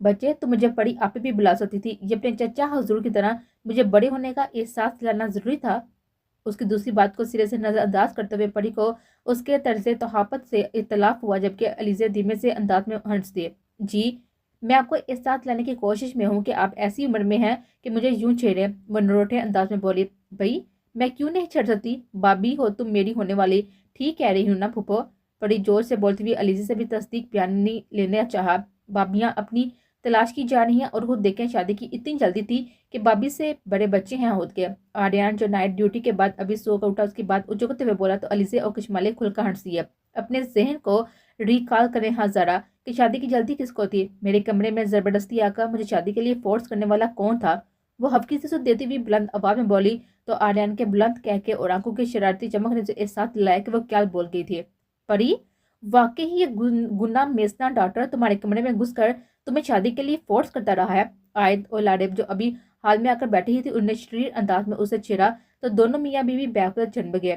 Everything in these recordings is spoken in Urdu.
بچے تم مجھے پری آپے بھی بلا سکتی تھی، یہ اپنے چچا حضور کی طرح مجھے بڑے ہونے کا احساس دلانا ضروری تھا۔ اس کی دوسری بات کو سرے سے نظر انداز کرتے ہوئے پری کو اس کے طرز تحافت سے اختلاف ہوا، جبکہ علیزہ دھیمے سے انداز میں ہنس دیے۔ جی میں آپ کو احساس لانے کی کوشش میں ہوں کہ آپ ایسی عمر میں ہیں کہ مجھے یوں چھیڑیں، وہ نروٹے انداز میں بولی۔ بھئی میں کیوں نہیں چھڑ سکتی، بابی ہو تم میری ہونے والی، ٹھیک کہہ رہی ہوں نا پھوپھو؟ بڑی زور سے بولتی ہوئی علیزہ سے بھی تصدیق بیانی لینا چاہا۔ بابیاں اپنی تلاش کی جا رہی ہیں اور خود دیکھیں شادی کی اتنی جلدی تھی کہ بابی سے بڑے بچے ہیں خود کے۔ آریان جو نائٹ ڈیوٹی کے بعد ابھی سو کر اٹھا اس کی بات اچکتے ہوئے بولا تو علیزہ اور کشمالے کھل کر ہنس دیے۔ اپنے ذہن کو ریکال کریں ہاں ذرا کہ شادی کی جلدی کس کو تھی؟ میرے کمرے میں زبردستی آ کر مجھے شادی کے لیے فورس کرنے والا کون تھا؟ وہ ہفکی سے سود دیتی ہوئی بلند آواز میں بولی تو آریان کے بلند کہہ کے اور آنکھوں کی شرارتی چمک نے احساس دلایا کہ وہ کیا بول گئی تھی۔ پری واقعی یہ گناہ میسنا ڈاکٹر تمہارے کمرے میں گھس کر تمہیں شادی کے لیے فورس کرتا رہا ہے؟ آیت اور لاڈیب جو ابھی حال میں آ کر بیٹھی تھی انہیں شریر انداز میں اسے چھیڑا تو دونوں میاں بیوی بیک پر جنب گئے۔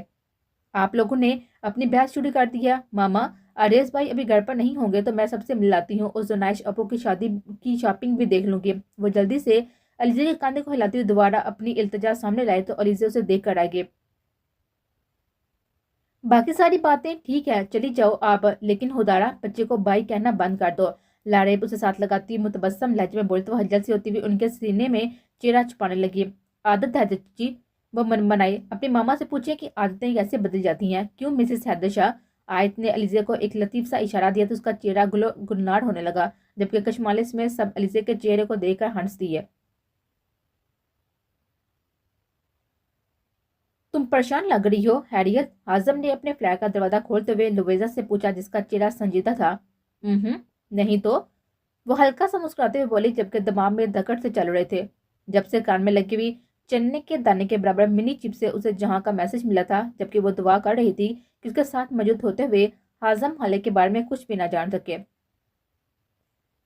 آپ لوگوں نے اپنی بحث شروع کر دی ہے۔ ماما اریز بھائی ابھی گھر پر نہیں ہوں گے تو میں سب سے ملاتی ہوں اور زنائش اپو کی شادی کی شاپنگ بھی دیکھ لوں گی۔ وہ جلدی سے علیزہ کے کاندھے کو ہلاتی ہوئی دوبارہ اپنی التجا سامنے لائے تو علیزہ اسے دیکھ کر آئے گی۔ باقی ساری باتیں ٹھیک ہے چلی جاؤ آپ، لیکن ہدارا بچے کو بھائی کہنا بند کر دو۔ لاڑیب اسے ساتھ لگاتی متبسم لہجے میں بولتے وہ ہلچل سی ہوتی ہوئی ان کے سینے میں چہرہ چھپانے لگی۔ عادت ہے چچی، وہ منائے، اپنی ماما سے پوچھیں کہ عادتیں کیسے بدل جاتی ہیں، کیوں مسز حیدر شاہ؟ آیت نے علیزہ کو ایک لطیف سا اشارہ دیا تو اس کا چہرہ گلنار ہونے لگا، جبکہ کشمالے میں سب علیزہ کے چہرے کو دیکھ کر ہنس دیے۔ تم پریشان لگ رہی ہو حیریت؟ اعظم نے اپنے فلیٹ کا دروازہ کھولتے ہوئے لویزہ سے پوچھا جس کا چہرہ سنجیدہ تھا۔ نہیں تو، وہ ہلکا سا مسکراتے ہوئے بولی جبکہ دماغ میں دھکڑ سے چل رہے تھے۔ جب سے کان میں لگی ہوئی چنے کے دانے کے برابر منی چپ سے اسے جہاں کا میسج ملا تھا، جبکہ وہ دعا کر رہی تھی کہ اس کے ساتھ موجود ہوتے ہوئے اعظم حالے کے بارے میں کچھ بھی نہ جان سکے۔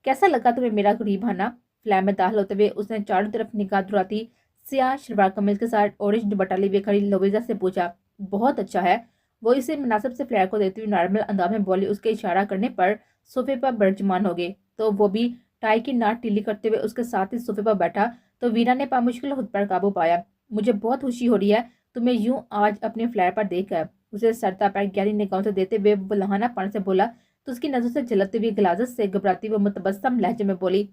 کیسا لگا تمہیں میرا غریب آنا؟ فلیٹ میں داخل ہوتے ہوئے اس نے چاروں طرف نگاہ دھراتی سیاہ شلوار قمیض کے ساتھ اورنج دوپٹہ لیے ہوئے کھڑی لویزہ سے پوچھا۔ بہت اچھا ہے، وہ اسے مناسب سے فلیٹ کو دیتی ہوئی نارمل انداز میں بولی۔ اس کے اشارہ کرنے پر صوفے پر برجمان ہو گئی تو وہ بھی ٹائی کی ناٹ ٹیلی کرتے ہوئے اس کے ساتھ ہی صوفے پر بیٹھا تو ویرا نے پامشکل خود پر قابو پایا۔ مجھے بہت خوشی ہو رہی ہے تمہیں یوں آج اپنے فلیٹ پر دیکھ کر، اسے سرتا پیر گہری نگاہوں سے دیتے ہوئے وہ لہانہ پن سے بولا تو اس کی نظر سے جھلکتی ہوئی غلاظت سے گھبراتی ہوئی متبسم لہجے میں بولی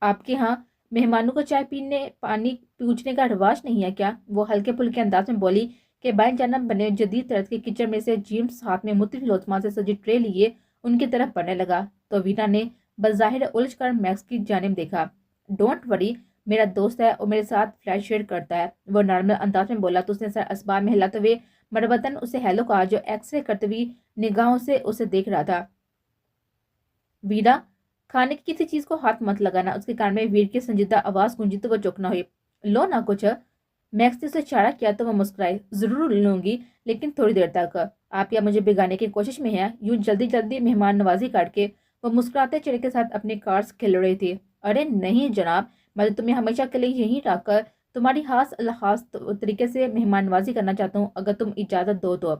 آپ کے ہاں مہمانوں کو چائے پینے پانی پوچھنے کا رواج نہیں ہے کیا؟ وہ ہلکے پھلکے انداز میں بولی کہ بائیں جانب بنے جدید طرز کے کچن میں سے جیمز ہاتھ میں مختلف لوزمان سے سجی ٹرے لیے ان کی طرف بڑھنے لگا تو وینا نے بظاہر الجھ کر میکس کی جانب دیکھا۔ ڈونٹ وری، میرا دوست ہے اور میرے ساتھ فلیٹ شیئر کرتا ہے، وہ نارمل انداز میں بولا تو اس نے سر اسباب میں ہلاتے ہوئے مربتاً اسے ہیلو کہا جو ایکس رے کرتے ہوئی نگاہوں سے اسے دیکھ رہا تھا۔ ویرا کھانے کی کسی چیز کو ہاتھ مت لگانا، اس کے کان میں ویر کی سنجیدہ آواز گونجی تو وہ چپ نہ ہوئی۔ لو نہ کچھ، میکس نے اسے اشارہ کیا تو وہ مسکرائی۔ ضرور لوں گی لیکن تھوڑی دیر تک، آپ یا مجھے بگانے کی کوشش میں ہیں؟ یوں جلدی جلدی مہمان نوازی کر کے وہ مسکراتے چہرے کے ساتھ اپنی کارڈز کھیل رہی تھی۔ ارے نہیں جناب، میں تو تمہیں ہمیشہ کے لیے یہیں رکھ کر تمہاری خاص طریقے سے مہمان نوازی کرنا چاہتا ہوں، اگر تم اجازت دو تو۔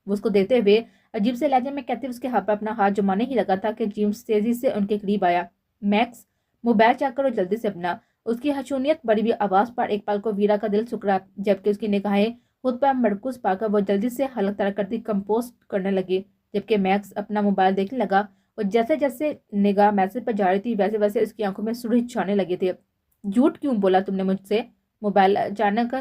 وہ اس کو دیکھتے ہوئے عجیب سے لہجے میں کہتے ہوئے اس کے ہاتھ پر اپنا ہاتھ جمانے ہی لگا تھا کہ جیمز تیزی سے ان کے قریب آیا۔ میکس موبائل چیک کرو جلدی سے اپنا۔ اس کی خشونیت بڑی ہوئی آواز پر ایک پل کو ویرا کا دل سکڑا، جبکہ اس کی نگاہیں خود پر مرکوز پا کر وہ جلدی سے حلق ترک کرتی کمپوز کرنے لگی، جبکہ میکس اپنا موبائل دیکھنے لگا اور جیسے جیسے نگاہ میسج پر جا رہی تھی ویسے ویسے اس کی آنکھوں میں سرخی چھانے لگے تھے۔ جھوٹ کیوں بولا تم نے مجھ سے؟ موبائل اچانک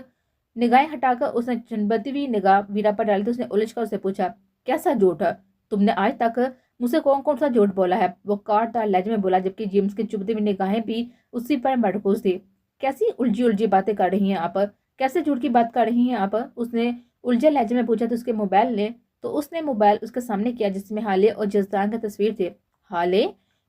نگاہیں ہٹا کر اس نے چنبتی ہوئی نگاہ ویرا پر ڈالی تو اس نے الجھ کر اسے پوچھا کیسا جھوٹ ہے؟ تم نے آج تک مجھ سے کون سا جھوٹ بولا ہے؟ وہ کاٹ دار لہجے میں بولا جبکہ جیمز کی چبھتی ہوئی نگاہیں بھی اسی پر مرکوز تھی۔ کیسی الجھی باتیں کر رہی ہیں آپ؟ کیسے جھوٹ کی بات کر رہی ہیں آپ؟ اس نے الجھے لہجے میں پوچھا تو اس نے موبائل اس کے سامنے کیا جس میں حالے اور جزدان کی تصویر تھی۔ حالے؟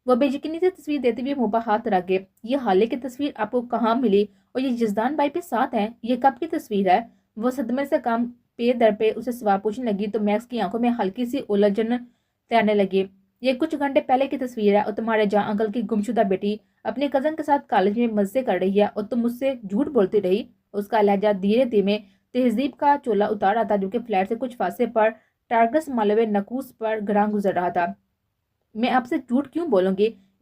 وہ بے یقینی سے تصویر دیتے ہوئے منہ پر ہاتھ رکھ گئے۔ یہ حالے کی تصویر آپ کو کہاں ملی؟ اور یہ جزدان بھائی پہ ساتھ ہیں، یہ کب کی تصویر ہے؟ وہ صدمے سے کام پے در پہ اسے سوال پوچھنے لگی تو میکس کی آنکھوں میں ہلکی سی الجھن تیرنے لگی۔ یہ کچھ گھنٹے پہلے کی تصویر ہے اور تمہارے جہاں انکل کی گمشدہ بیٹی اپنے کزن کے ساتھ کالج میں مزے کر رہی ہے اور تم مجھ سے جھوٹ بولتی رہی۔ اس کا لہجہ دھیرے دھیمے تہذیب کا چولا اتار رہا تھا جو کہ فلیٹ سے کچھ فاصلے پر ٹارگس مالوے نکوس پر گراں گزر رہا تھا۔ میں آپ سے جھوٹ کیوں بولوں گی؟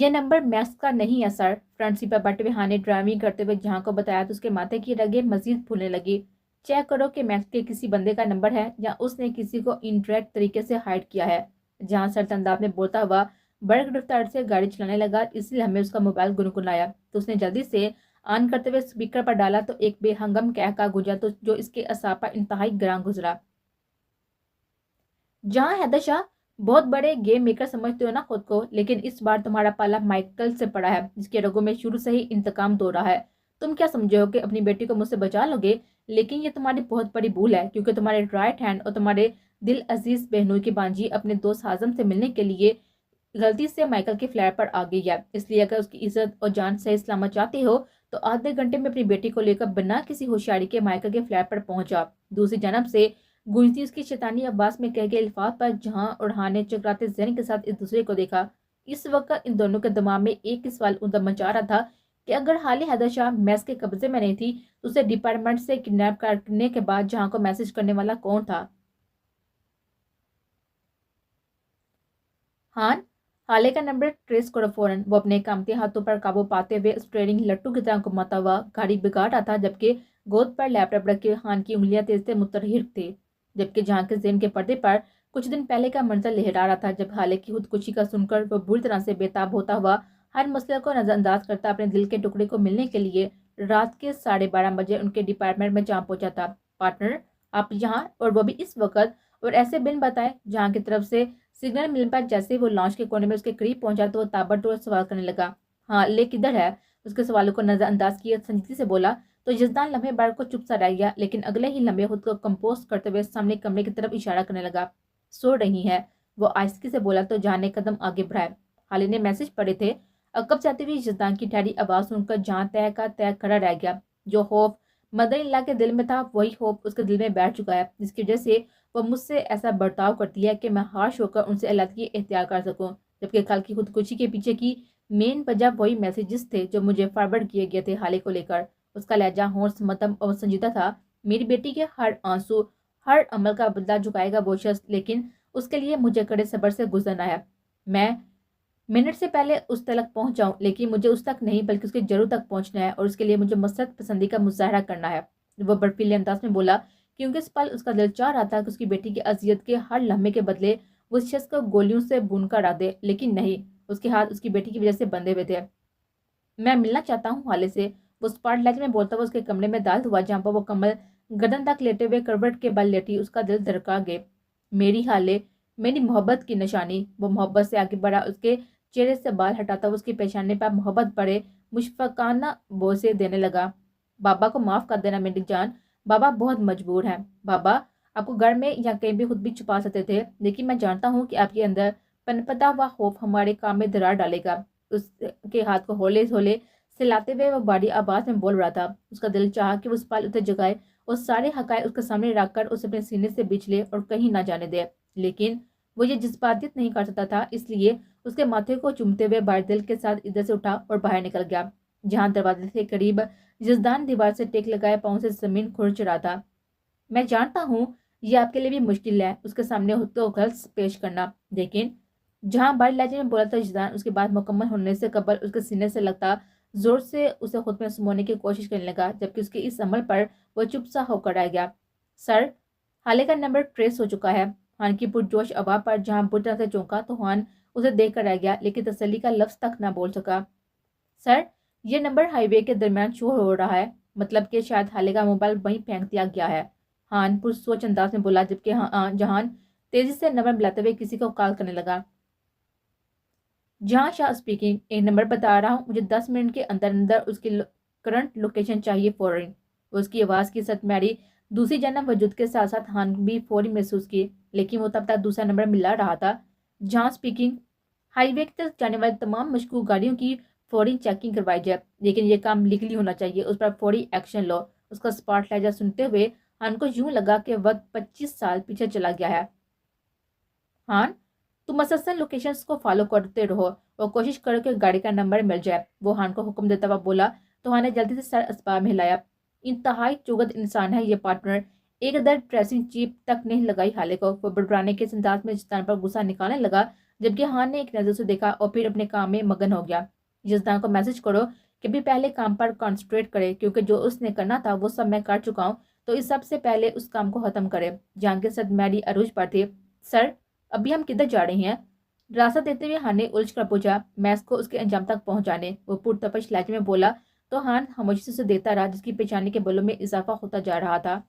یہ نمبر میکس کا نہیں ہے سر، فرنٹ سیٹ پر بیٹھے ہوئے ہان نے ڈرائیونگ کرتے ہوئے جہاں کو بتایا تو اس کے ماتھے کی رگیں مزید پھولنے لگی۔ چیک کرو کہ میکس کے کسی بندے کا نمبر ہے یا اس نے کسی کو انڈائریکٹ طریقے سے ہائڈ کیا ہے۔ جہاں سرد انداز میں بولتا ہوا بڑک رفتار سے گاڑی چلانے لگا، اس لیے ہمیں اس کا موبائل گنگنایا تو اس نے جلدی سے آن کرتے ہوئے اسپیکر پر ڈالا تو ایک بے ہنگم کہکا گونجا تو جو اس کے اعصاب پر انتہائی گراں گزرا۔ جہاں حیدر شاہ، بہت بڑے گیم میکر سمجھتے ہو نا خود کو، لیکن اس بار تمہارا پالا مائیکل سے پڑا ہے جس کے رگوں میں شروع سے ہی انتقام دو رہا ہے۔ تم کیا سمجھے ہو کہ اپنی بیٹی کو مجھ سے بچا لو گے؟ لیکن یہ تمہاری بہت بڑی بھول ہے، کیونکہ تمہارے رائٹ ہینڈ اور تمہارے دل عزیز بہنوئی کی بانجی اپنے دوست ہاضم سے ملنے کے لیے غلطی سے مائیکل کے فلیٹ پر آ گئی ہے۔ اس لیے اگر اس کی عزت اور جان صحیح سلامت چاہتے ہو تو آدھے گھنٹے میں اپنی بیٹی کو لے کر بنا کسی ہوشیاری کے مائیکل کے فلیٹ پر پہنچ جاؤ۔ دوسری جانب سے گونجتی اس کی شیطانی آواز میں کہہ کے الفاظ پر جہاں اور ہاں نے چکراتے ذہن کے ساتھ ایک دوسرے کو دیکھا۔ اس وقت ان دونوں کے دماغ میں ایک ہی سوال اندر مچا رہا تھا کہ اگر حال حیدر شاہ میس کے قبضے میں نہیں تھی تو اسے ڈپارٹمنٹ سے کڈنیپ کرنے کے بعد جہاں کو میسج کرنے والا کون تھا؟ ہان، حالے کا نمبر ٹریس کرو فوراً۔ وہ اپنے کامتی ہاتھوں پر قابو پاتے ہوئے اسٹیئرنگ لٹو کی طرح گھماتا ہوا گاڑی بگاڑ رہا تھا، جبکہ گود پر لیپ ٹاپ رکھے ہان کی انگلیاں تیز سے متحرک تھی، جبکہ جہاں کے ذہن کے پردے پر کچھ دن پہلے کا منظر لہرا رہا تھا جب حالے کی خودکشی کا سن کر وہ بری طرح سے بےتاب ہوتا ہوا ہر مسئلے کو نظر انداز کرتا اپنے دل کے ٹکڑے کو ملنے کے لیے رات کے 12:30 بجے ان کے ڈپارٹمنٹ میں جا پہنچا تھا۔ پارٹنر، آپ یہاں، اور وہ بھی اس وقت، اور ایسے بن بتائے جہاں کی طرف سے سگنل ملنے پر جیسے وہ لانچ کے کونے میں اس کے قریب پہنچا تو وہ تابڑتوڑ سوال کرنے لگا۔ ہاں، لے کدھر ہے؟ اس کے سوالوں کو نظر انداز کیے سنجیدگی سے بولا تو یزدان لمحے بار کو چپ سا رہ گیا، لیکن اگلے ہی لمحے خود کو کمپوز کرتے ہوئے سامنے کمرے کی طرف اشارہ کرنے لگا۔ سو رہی ہے، وہ آہستگی سے بولا تو جان نے قدم آگے بڑھائے۔ حالی نے میسج پڑھے تھے۔ عقب جاتی ہوئی یزدان کی ٹھہری آواز سن کر جان تہ کا تہ کھڑا رہ گیا۔ جو خوف مدر اللہ کے دل میں تھا وہی خوف اس کے دل میں بیٹھ چکا ہے، جس کی وجہ سے وہ مجھ سے ایسا برتاؤ کرتی ہے کہ میں ہارش ہو کر ان سے علیحدگی اختیار کر سکوں، جبکہ کل کی خودکشی کے پیچھے کی مین وجہ وہی میسیجز تھے جو مجھے فارورڈ کیے گئے تھے حالے کو لے کر۔ اس کا لہجہ ہونس متم اور سنجیدہ تھا۔ میری بیٹی کے ہر آنسو، ہر عمل کا بدلہ چکائے گا وہ شخص، لیکن اس کے لیے مجھے کڑے صبر سے گزرنا ہے۔ میں منٹ سے پہلے اس تک پہنچ جاؤں، لیکن مجھے اس تک نہیں بلکہ اس کے جڑوں تک پہنچنا ہے، اور اس کے لیے مجھے مسرت پسندی کا مظاہرہ کرنا ہے۔ وہ برفیلے انداز میں بولا کیونکہ اس پل اس کا دل چاہ رہا تھا کہ اس کی بیٹی کی اذیت کے ہر لمحے کے بدلے وہ اس شخص کو گولیوں سے بون کر رکھ دے، لیکن نہیں، اس کے ہاتھ اس کی بیٹی کی وجہ سے بندھے ہوئے تھے۔ میں ملنا چاہتا ہوں حالے سے، وہ اسپاٹ لائٹ میں بولتا ہوا اس کے کمرے میں داخل ہوا جہاں پر وہ کمل گردن تک لیٹے ہوئے کروٹ کے بل لیٹی۔ اس کا دل دھڑکا گئے۔ میری حالے، میری محبت کی نشانی۔ وہ محبت سے آگے بڑھا، اس کے چہرے سے بال ہٹاتا ہوا اس کی پیشانی پر محبت بڑے مشفقانہ بوسے دینے لگا۔ بابا کو معاف کر دینا میری جان، بابا بہت مجبور ہیں۔ بابا آپ کو گھر میں یا کہیں بھی خود بھی چھپا سکتے تھے، لیکن میں جانتا ہوں کہ آپ کے اندر پنپتا ہوا خوف ہمارے کام میں درار ڈالے گا۔ اس کے ہاتھ کو ہولے ہولے سلاتے ہوئے وہ باری آواز میں بول رہا تھا۔ اس کا دل چاہا کہ وہ اس پل اسے جگائے اور سارے حقائق اس کے سامنے رکھ کر اسے اپنے سینے سے بچھ لے اور کہیں نہ جانے دے، لیکن وہ یہ جذباتیت نہیں کر سکتا تھا، اس لیے اس کے ماتھے کو چومتے ہوئے بار دل کے ساتھ ادھر سے اٹھا اور باہر نکل گیا۔ جہاں دروازے سے قریب یزدان دیوار سے ٹیک لگائے پاؤں سے زمین کھرچ رہا تھا۔ میں جانتا ہوں یہ آپ کے لیے بھی مشکل ہے اس کے سامنے خود کو غلط پیش کرنا، لیکن جہاں بڑے لہجے میں بولا تھا یزدان اس کی بات مکمل ہونے سے قبل اس کے سینے سے لگتا زور سے اسے خود میں سمونے کی کوشش کرنے لگا، جبکہ اس کے اس عمل پر وہ چپ سا ہو کر رہ گیا۔ سر، حالے کا نمبر ٹریس ہو چکا ہے۔ ہان کی پرجوش آواز پر جہاں بری طرح سے چونکا تو ہان اسے دیکھ کر رہ گیا، لیکن تسلی کا لفظ تک نہ بول سکا۔ سر، یہ نمبر ہائی وے کے درمیان شو ہو رہا ہے، مطلب کہ شاید حالے کا موبائل وہیں پھینک دیا گیا ہے، ہان پرسوچ انداز میں بولا، جبکہ جہان تیزی سے نمبر ملاتے ہوئے کسی کو کال کرنے لگا۔ جہاں شاہ اسپیکنگ، ایک نمبر بتا رہا ہوں، مجھے 10 منٹ کے اندر اندر اس کی کرنٹ لوکیشن چاہیے فوراً۔ اس کی آواز کی سطح میری دوسری جانب وجود کے ساتھ ساتھ ہان بھی فوری محسوس کی، لیکن وہ تب تک دوسرا نمبر ملا رہا تھا۔ جہاں اسپیکنگ، ہائی وے تک جانے والی تمام مشکوک گاڑیوں کی فوری چیکنگ کروائی جائے، لیکن یہ کام لیگلی ہونا چاہیے، اس پر فوری ایکشن لو۔ اس کا اسپاٹ لہجہ سنتے ہوئے ہان کو یوں لگا کہ وقت 25 سال پیچھے چلا گیا ہے۔ ہان، تم مسلسل لوکیشنز کو فالو کرتے رہو اور کوشش کرو کہ گاڑی کا نمبر مل جائے، وہ ہان کو حکم دیتا ہوا بولا تو ہان نے جلدی سے سر اسباب میں ہلایا۔ انتہائی چوگد انسان ہے یہ پارٹنر، ایک در ڈریسنگ چیپ تک نہیں لگائی حالے کو۔ وہ بڑبڑانے کے انداز میں یزدان پر غصہ نکالنے لگا، جبکہ ہان نے ایک نظر سے دیکھا اور پھر اپنے کام میں مگن ہو گیا۔ یزدان کو میسج کرو کہ بھی پہلے کام پر کانسنٹریٹ کرے، کیونکہ جو اس نے کرنا تھا وہ سب میں کر چکا ہوں، تو اس سب سے پہلے اس کام کو ختم کرے۔ جان کے ساتھ میری عروج پر تھی۔ سر، ابھی ہم کدھر جا رہے ہیں؟ راستہ دیتے ہوئے ہان نے الجھ کر پوچھا، میس کو اس کے انجام تک پہنچانے، وہ پرتپش لہجے میں بولا۔ تو ہان خاموشی سے دیکھتا رہا، جس کی پریشانی کے بلوں میں اضافہ ہوتا جا رہا تھا۔